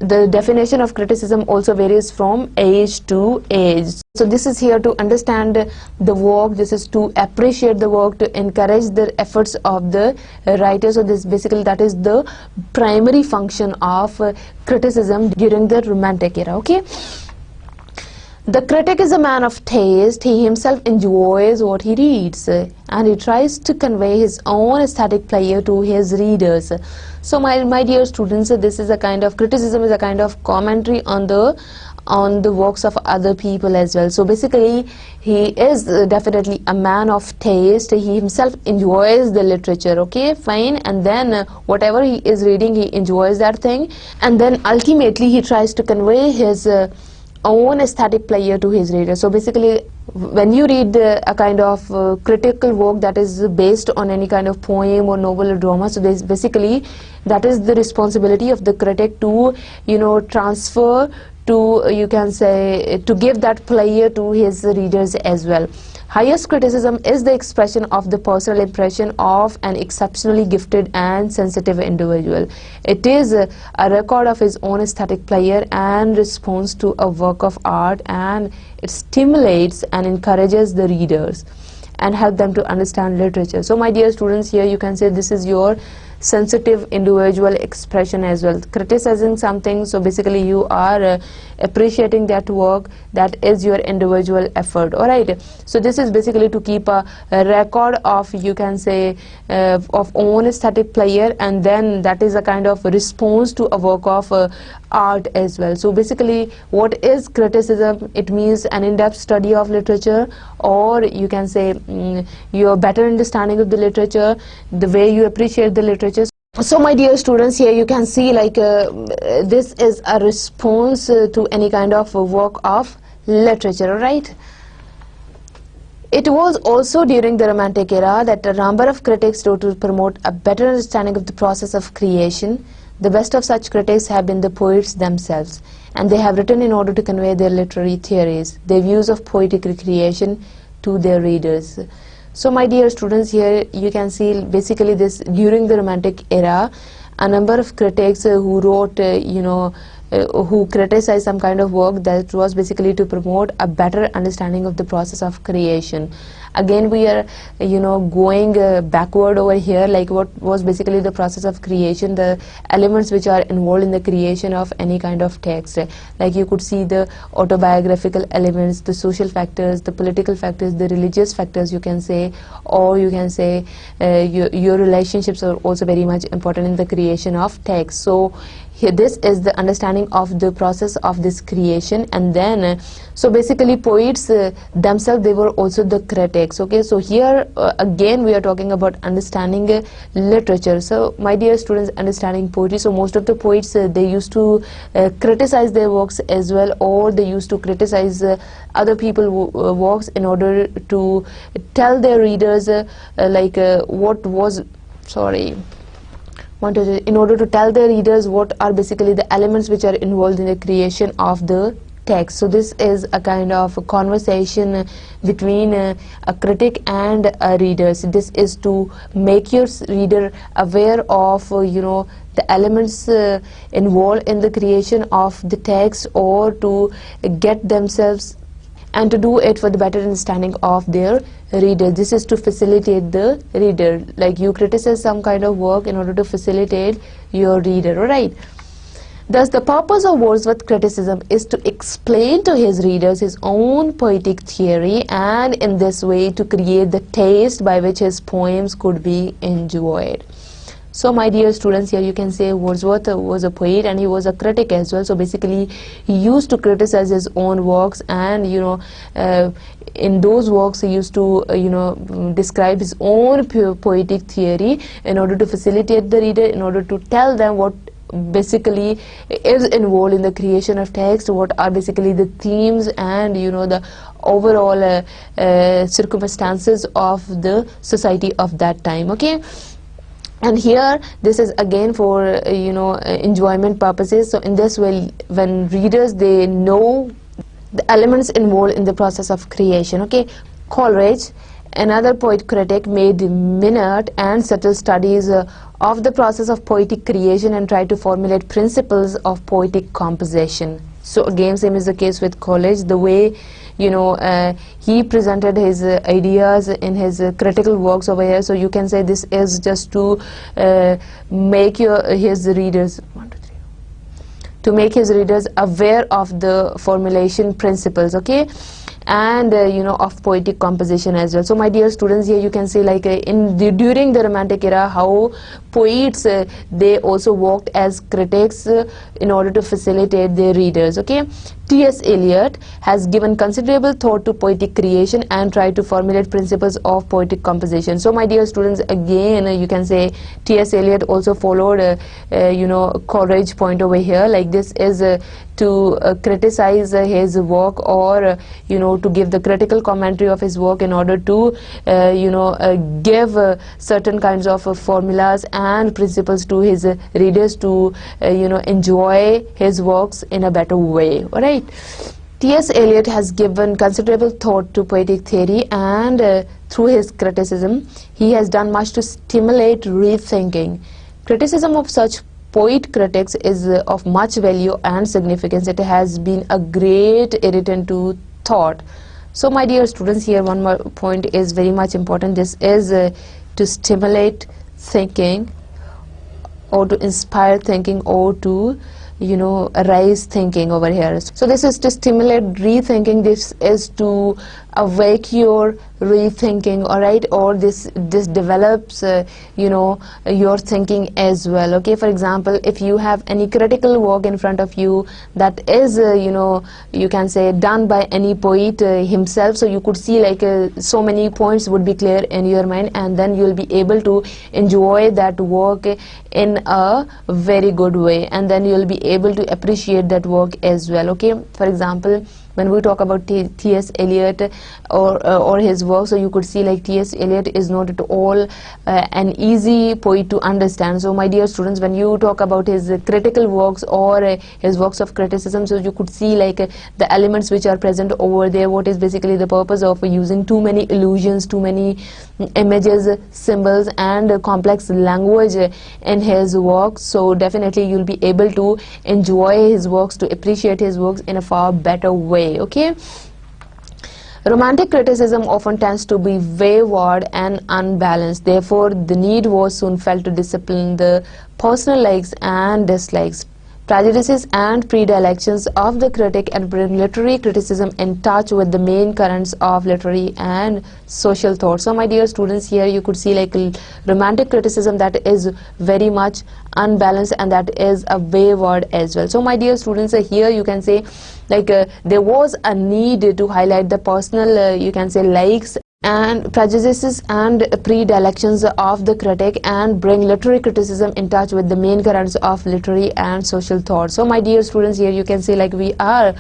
the definition of criticism also varies from age to age. So this is here to understand the work, this is to appreciate the work, to encourage the efforts of the writer. So this basically, that is the primary function of criticism during the Romantic era. Okay, the critic is a man of taste. He himself enjoys what he reads and he tries to convey his own aesthetic pleasure to his readers. So my dear students, this is a kind of criticism, is a kind of commentary on the works of other people as well. So basically he is definitely a man of taste. He himself enjoys the literature. Okay, fine, and then whatever he is reading, he enjoys that thing, and then ultimately he tries to convey his own aesthetic pleasure to his reader. So basically, when you read a kind of critical work that is based on any kind of poem or novel or drama, so this basically, that is the responsibility of the critic to transfer, to you can say, to give that pleasure to his readers as well. Highest criticism is the expression of the personal impression of an exceptionally gifted and sensitive individual. It is a record of his own aesthetic pleasure and response to a work of art, and it stimulates and encourages the readers and help them to understand literature. So my dear students, here you can say this is your sensitive individual expression as well, criticizing something. So basically you are appreciating that work, that is your individual effort. All right, so this is basically to keep a record of, you can say, of own aesthetic pleasure, and then that is a kind of response to a work of art as well. So basically, what is criticism? It means an in-depth study of literature, or you can say your better understanding of the literature, the way you appreciate the literature. So my dear students, here you can see like this is a response to any kind of work of literature. Right, it was also during the Romantic era that a number of critics wrote to promote a better understanding of the process of creation. The best of such critics have been the poets themselves, and they have written in order to convey their literary theories, their views of poetic recreation to their readers. So my dear students, here you can see basically this during the Romantic era, a number of critics who wrote who criticized some kind of work that was basically to promote a better understanding of the process of creation. Again we are going backward over here, like what was basically the process of creation, the elements which are involved in the creation of any kind of text. Like you could see the autobiographical elements, the social factors, the political factors, the religious factors, you can say, or you can say your relationships are also very much important in the creation of text. So here this is the understanding of the process of this creation. And then so basically poets themselves, they were also the critics. Okay, so here again we are talking about understanding literature. So my dear students, understanding poetry, so most of the poets they used to criticize their works as well, or they used to criticize other people's works in order to tell their readers what was, in order to tell the readers what are basically the elements which are involved in the creation of the text. So this is a kind of a conversation between a critic and a reader. So this is to make your reader aware of the elements involved in the creation of the text, or to get themselves and to do it for the better understanding of their reader. This is to facilitate the reader, like you criticize some kind of work in order to facilitate your reader, alright? Thus, the purpose of Wordsworth's criticism is to explain to his readers his own poetic theory, and in this way to create the taste by which his poems could be enjoyed. So my dear students, here you can say Wordsworth was a poet and he was a critic as well. So basically he used to criticize his own works, and in those works he used to describe his own poetic theory in order to facilitate the reader, in order to tell them what basically is involved in the creation of text, what are basically the themes and the overall circumstances of the society of that time, okay? And here this is again for enjoyment purposes. So in this way, when readers, they know the elements involved in the process of creation, okay? Coleridge, another poet critic, made minute and subtle studies of the process of poetic creation and tried to formulate principles of poetic composition. So again, same is the case with Coleridge. The way he presented his ideas in his critical works over here. So you can say this is just to make his readers aware of the formulation principles, okay? And of poetic composition as well. So my dear students, here you can see like during the Romantic era, how poets they also worked as critics in order to facilitate their readers, okay? T.S. Eliot has given considerable thought to poetic creation and tried to formulate principles of poetic composition. So my dear students, again you can say T.S. Eliot also followed Coleridge point over here. Like this is to criticize his work, or to give the critical commentary of his work in order to give certain kinds of formulas and principles to his readers to enjoy his works in a better way, alright? T.S. Eliot has given considerable thought to poetic theory, and through his criticism he has done much to stimulate rethinking. Criticism of such poet critics is of much value and significance. It has been a great irritant to thought. So my dear students, here one more point is very much important. This is to stimulate thinking, or to inspire thinking, or to arise thinking over here. So this is to stimulate rethinking. This is to awake your rethinking, alright? Or this develops your thinking as well, okay? For example, if you have any critical work in front of you that is you can say done by any poet himself, so you could see like so many points would be clear in your mind, and then you'll be able to enjoy that work in a very good way, and then you'll be able to appreciate that work as well, okay? For example, when we talk about T.S. Eliot or his work, so you could see like T.S. Eliot is not at all an easy poet to understand. So my dear students, when you talk about his critical works or his works of criticism, so you could see like the elements which are present over there, what is basically the purpose of using too many illusions, too many images, symbols and complex language in his works. So definitely you'll be able to enjoy his works, to appreciate his works in a far better way, okay? Romantic criticism often tends to be wayward and unbalanced. Therefore, the need was soon felt to discipline the personal likes and dislikes, prejudices and predilections of the critic, and bring literary criticism in touch with the main currents of literary and social thought. So my dear students, here you could see like romantic criticism that is very much unbalanced and that is a wayward as well. So my dear students, here you can say like there was a need to highlight the personal you can say likes and prejudices and predilections of the critic, and bring literary criticism in touch with the main currents of literary and social thought. So my dear students, here you can see like we are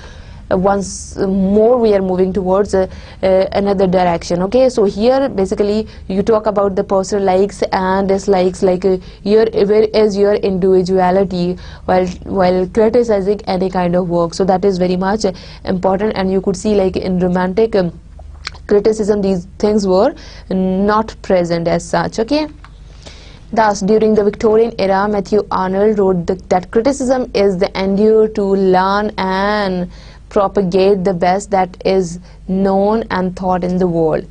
once more we are moving towards another direction, okay? So here basically you talk about the personal likes and dislikes, like where is your individuality while criticizing any kind of work. So that is very much important, and you could see like in romantic criticism these things were not present as such, okay? Thus, during the Victorian era, Matthew Arnold wrote that criticism is the endeavour to learn and propagate the best that is known and thought in the world.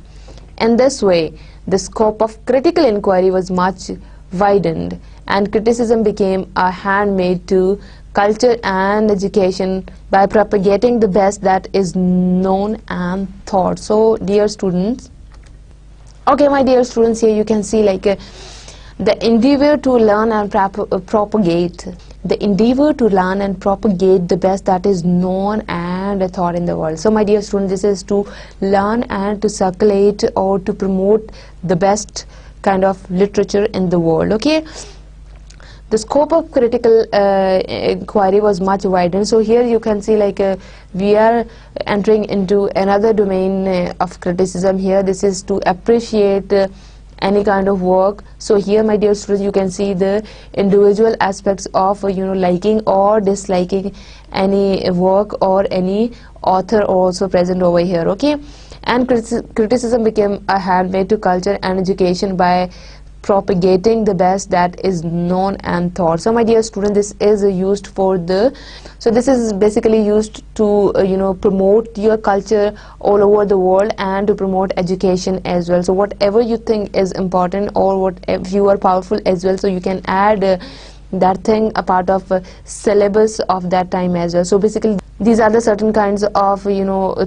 In this way, the scope of critical inquiry was much widened, and criticism became a handmaid to culture and education by propagating the best that is known and thought. So, dear students, okay, my dear students, here you can see like the endeavor to learn and propagate the best that is known and thought in the world. So my dear students, this is to learn and to circulate or to promote the best kind of literature in the world. Okay, the scope of critical inquiry was much widened. So here you can see like we are entering into another domain of criticism. Here this is to appreciate any kind of work. So here, my dear students, you can see the individual aspects of liking or disliking any work or any author also present over here. Okay, and criticism became a handmaid to culture and education by propagating the best that is known and thought. So my dear student, this is used for the, so this is basically used to promote your culture all over the world and to promote education as well. So whatever you think is important or what if you are powerful as well, so you can add that thing a part of syllabus of that time as well. So basically these are the certain kinds of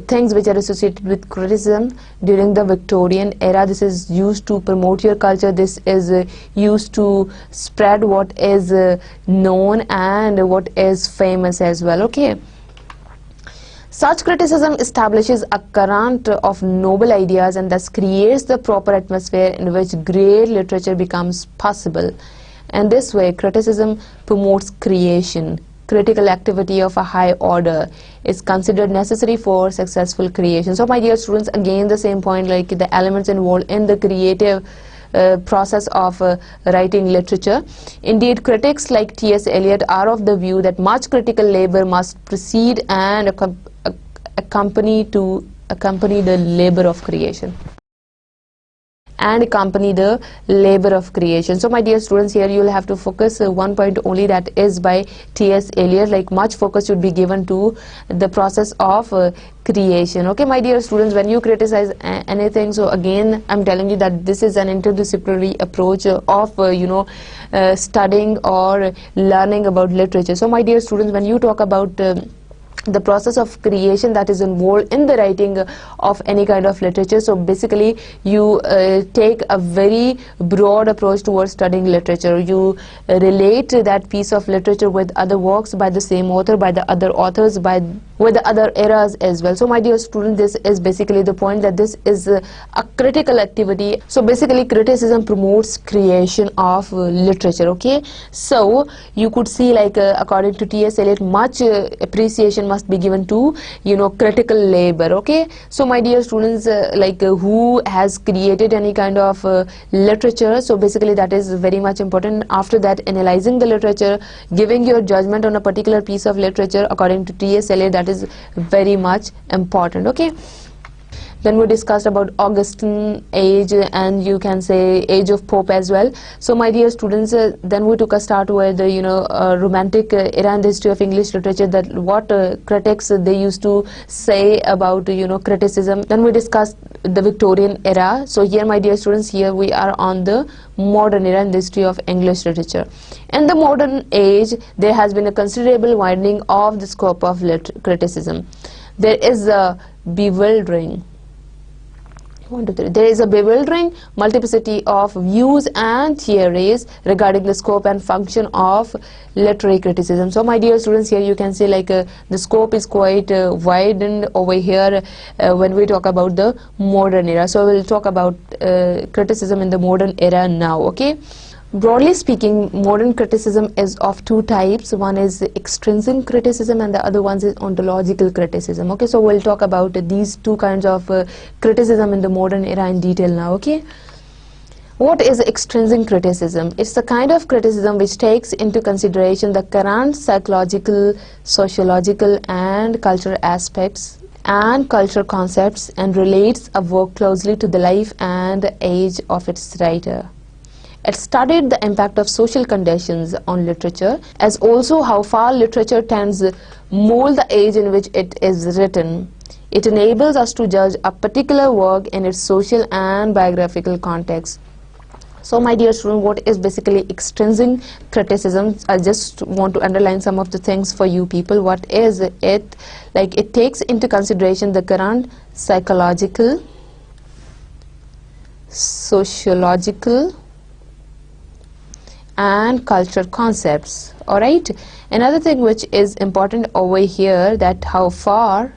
things which are associated with criticism during the Victorian era. This is used to promote your culture. This is used to spread what is known and what is famous as well. Okay, such criticism establishes a current of noble ideas and thus creates the proper atmosphere in which great literature becomes possible. And this way, criticism promotes creation. Critical activity of a high order is considered necessary for successful creation. So my dear students, again the same point, like the elements involved in the creative process of writing literature. Indeed, critics like T.S. Eliot are of the view that much critical labor must precede and accompany the labor of creation. So my dear students, here you will have to focus one point only, that is by T.S. Eliot. Like much focus should be given to the process of creation. Okay, my dear students, when you criticize anything, so again I'm telling you that this is an interdisciplinary approach of studying or learning about literature. So my dear students, when you talk about the process of creation that is involved in the writing of any kind of literature, so basically you take a very broad approach towards studying literature. You relate that piece of literature with other works by the same author, by the other authors, with the other eras as well. So my dear student, this is basically the point, that this is a critical activity. So basically criticism promotes creation of literature. Okay, so you could see like according to T.S. Eliot, much appreciation must be given to critical labor. Okay, so my dear students, who has created any kind of literature, so basically that is very much important. After that, analyzing the literature, giving your judgment on a particular piece of literature according to T.S. Eliot, that is very much important. Okay, then we discussed about Augustan age, and you can say age of Pope as well. So my dear students, then we took a start with romantic era in the history of English literature, that what critics they used to say about criticism. Then we discussed the Victorian era. So here, my dear students, here we are on the modern era in the history of English literature. In the modern age, there has been a considerable widening of the scope of criticism. There is a bewildering multiplicity of views and theories regarding the scope and function of literary criticism. So my dear students, here you can see like the scope is quite widened over here when we talk about the modern era. So we'll talk about criticism in the modern era now. Okay, broadly speaking, modern criticism is of two types. One is extrinsic criticism and the other one is ontological criticism. Okay, so we'll talk about these two kinds of criticism in the modern era in detail now. Okay, what is extrinsic criticism? It's the kind of criticism which takes into consideration the current psychological, sociological and cultural aspects and cultural concepts and relates a work closely to the life and the age of its writer. It studied the impact of social conditions on literature, as also how far literature tends to mold the age in which it is written. It enables us to judge a particular work in its social and biographical context. So my dear student, what is basically extrinsic criticism? I just want to underline some of the things for you people. What is it? Like, it takes into consideration the current psychological, sociological and cultural concepts. Alright, another thing which is important over here, that how far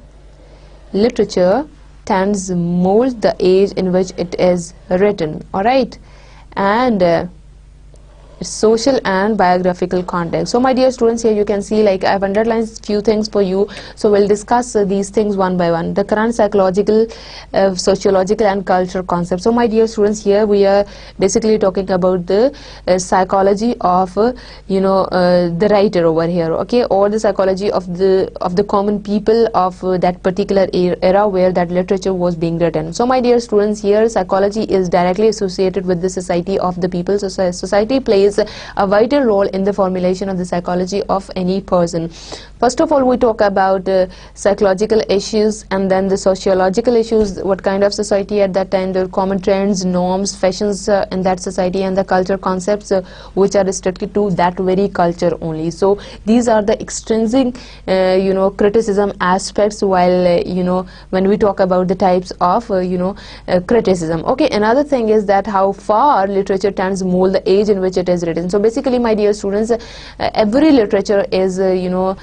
literature tends to mold the age in which it is written. Alright, and social and biographical context. So my dear students, here you can see, like, I have underlined few things for you, so we'll discuss these things one by one. The current psychological, sociological and cultural concepts. So my dear students, here we are basically talking about the psychology of the writer over here, okay, or the psychology of the common people of that particular era where that literature was being written. So my dear students, here psychology is directly associated with the society of the people. So society plays a vital role in the formulation of the psychology of any person. First of all, we talk about psychological issues, and then the sociological issues, what kind of society at that time, the common trends, norms, fashions in that society, and the culture concepts which are restricted to that very culture only. So these are the extrinsic criticism aspects, while when we talk about the types of criticism. Okay, another thing is that how far literature tends to mold the age in which it is written. So basically, my dear students, every literature is a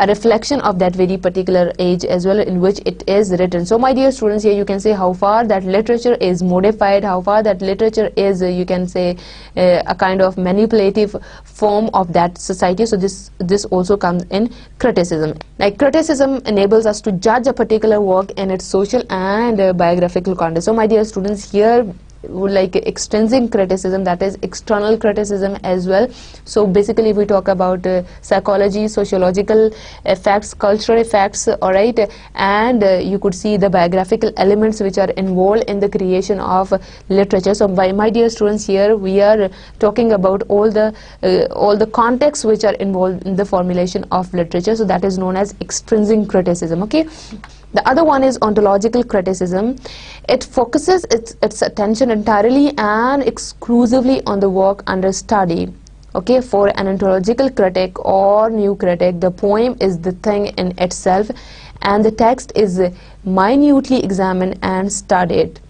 reflection of that very particular age as well in which it is written. So my dear students, here you can say how far that literature is modified, how far that literature is you can say a kind of manipulative form of that society. So this also comes in criticism. Like, criticism enables us to judge a particular work in its social and biographical context. So my dear students, here like extrinsic criticism, that is external criticism as well. So basically we talk about psychology, sociological effects, cultural effects, alright, and you could see the biographical elements which are involved in the creation of literature. So by my dear students, here we are talking about all the contexts which are involved in the formulation of literature. So that is known as extrinsic criticism. Okay, the other one is ontological criticism. It focuses its attention entirely and exclusively on the work under study. Okay, for an ontological critic or new critic, the poem is the thing in itself, and the text is minutely examined and studied,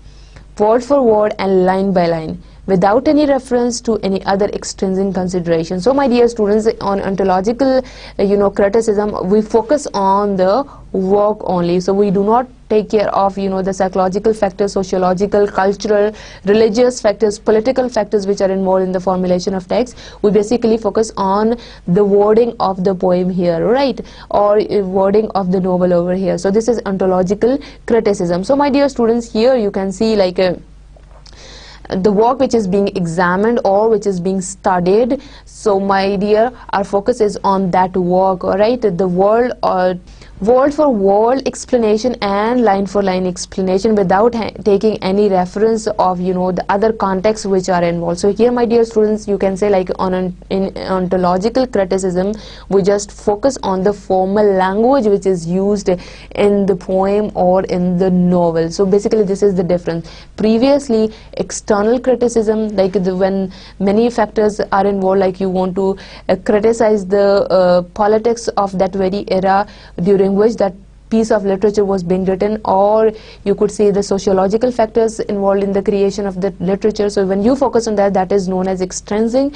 word for word and line by line, without any reference to any other extrinsic consideration. So my dear students, on ontological criticism, we focus on the work only. So we do not take care of the psychological factors, sociological, cultural, religious factors, political factors which are involved in the formulation of text. We basically focus on the wording of the poem here, right, or wording of the novel over here. So this is ontological criticism. So my dear students, here you can see like the work which is being examined or which is being studied. So my dear, our focus is on that work, alright, the world or word for word explanation and line for line explanation without taking any reference of the other contexts which are involved. So here my dear students, you can say like in ontological criticism, we just focus on the formal language which is used in the poem or in the novel. So basically this is the difference. Previously, external criticism, like when many factors are involved, like you want to criticize the politics of that very era during which that piece of literature was being written, or you could say the sociological factors involved in the creation of the literature. So when you focus on that, that is known as extrinsic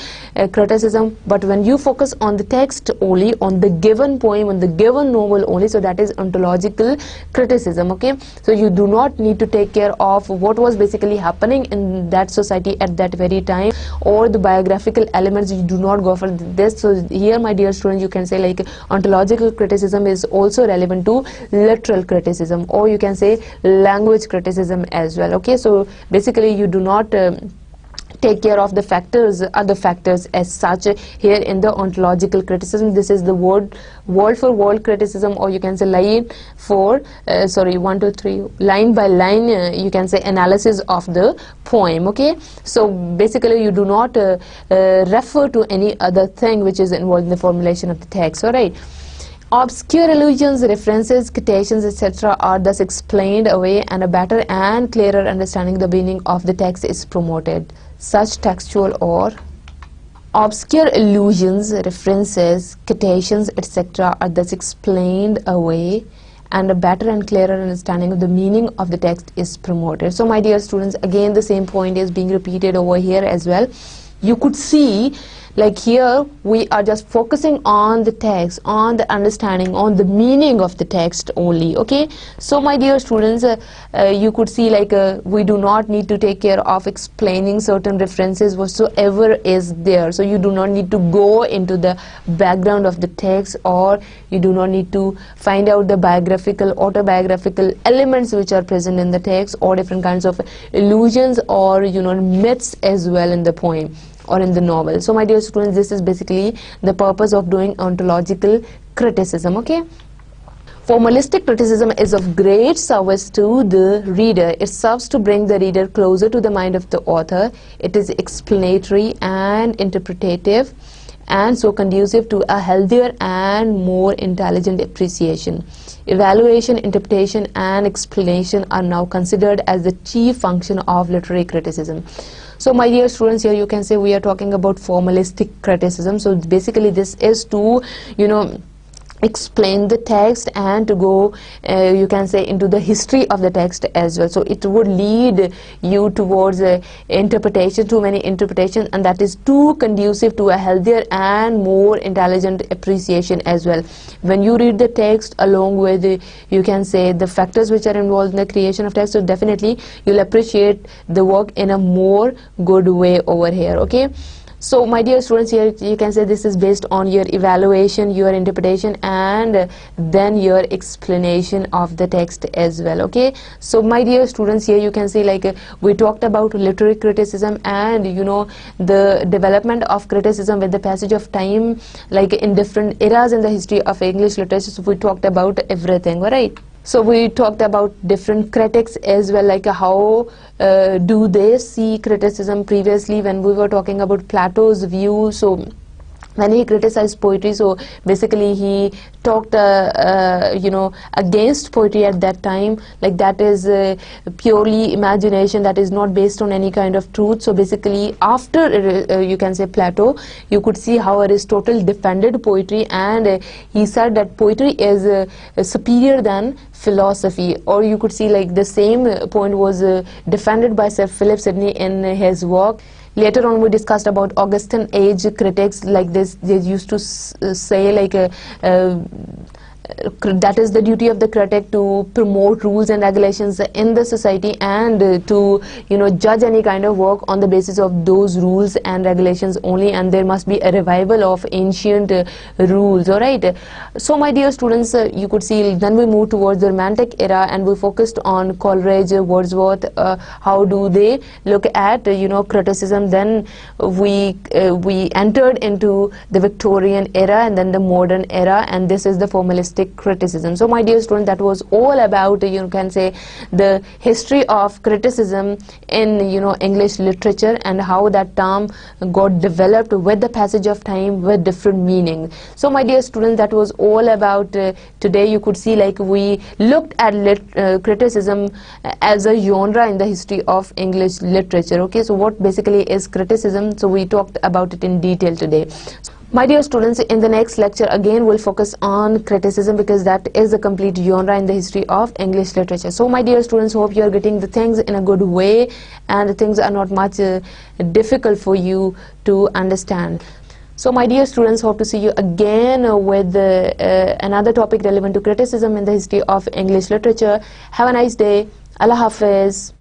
criticism. But when you focus on the text only, on the given poem, on the given novel only, so that is ontological criticism. Okay, so you do not need to take care of what was basically happening in that society at that very time, or the biographical elements. You do not go for this. So here my dear students, you can say like ontological criticism is also relevant to literal criticism, or you can say language criticism as well. Okay, so basically you do not take care of the factors, other factors as such. Here in the ontological criticism, this is the word for word criticism, or you can say line by line, you can say analysis of the poem. Okay, so basically you do not refer to any other thing which is involved in the formulation of the text. All right. Obscure allusions, references, quotations, etc. are thus explained away, and a better and clearer understanding of the meaning of the text is promoted. Such textual or obscure allusions, references, quotations, etc. are thus explained away, and a better and clearer understanding of the meaning of the text is promoted. So my dear students, again the same point is being repeated over here as well. You could see, like here we are just focusing on the text, on the understanding, on the meaning of the text only. Okay, so my dear students, you could see like we do not need to take care of explaining certain references whatsoever is there. So you do not need to go into the background of the text, or you do not need to find out the biographical, autobiographical elements which are present in the text, or different kinds of illusions or myths as well in the poem or in the novel. So my dear students, this is basically the purpose of doing ontological criticism. Okay, formalistic criticism is of great service to the reader. It serves to bring the reader closer to the mind of the author. It is explanatory and interpretative, and so conducive to a healthier and more intelligent appreciation. Evaluation, interpretation, and explanation are now considered as the chief function of literary criticism. So my dear students, here you can say we are talking about formalistic criticism. So basically this is to explain the text and to go you can say into the history of the text as well. So it would lead you towards interpretation, too many interpretations, and that is too conducive to a healthier and more intelligent appreciation as well. When you read the text along with you can say the factors which are involved in the creation of text, so definitely you'll appreciate the work in a more good way over here. Okay, so my dear students, here you can say this is based on your evaluation, your interpretation, and then your explanation of the text as well. Okay, so my dear students, here you can see like we talked about literary criticism and the development of criticism with the passage of time, like in different eras in the history of English literature. So we talked about everything. All right, so we talked about different critics as well, like how do they see criticism previously when we were talking about Plato's view. So when he criticized poetry, so basically he talked against poetry at that time, like that is purely imagination, that is not based on any kind of truth. So basically after you can say Plato, you could see how Aristotle defended poetry, and he said that poetry is superior than philosophy. Or you could see like the same point was defended by Sir Philip Sidney in his work. Later on we discussed about Augustan age critics, like this they used to say like that is the duty of the critic to promote rules and regulations in the society, and to judge any kind of work on the basis of those rules and regulations only, and there must be a revival of ancient rules. All right, so my dear students, you could see then we moved towards the Romantic era, and we focused on Coleridge, Wordsworth, how do they look at criticism. Then we entered into the Victorian era and then the modern era, and this is the formalistic criticism. So my dear students, that was all about you can say the history of criticism in English literature, and how that term got developed with the passage of time with different meaning. So my dear students, that was all about today. You could see like we looked at criticism as a genre in the history of English literature. Okay, so what basically is criticism? So we talked about it in detail today. My dear students, in the next lecture again we'll focus on criticism, because that is a complete genre in the history of English literature. So my dear students, hope you are getting the things in a good way, and the things are not much difficult for you to understand. So my dear students, hope to see you again with another topic relevant to criticism in the history of English literature. Have a nice day. Allah Hafiz.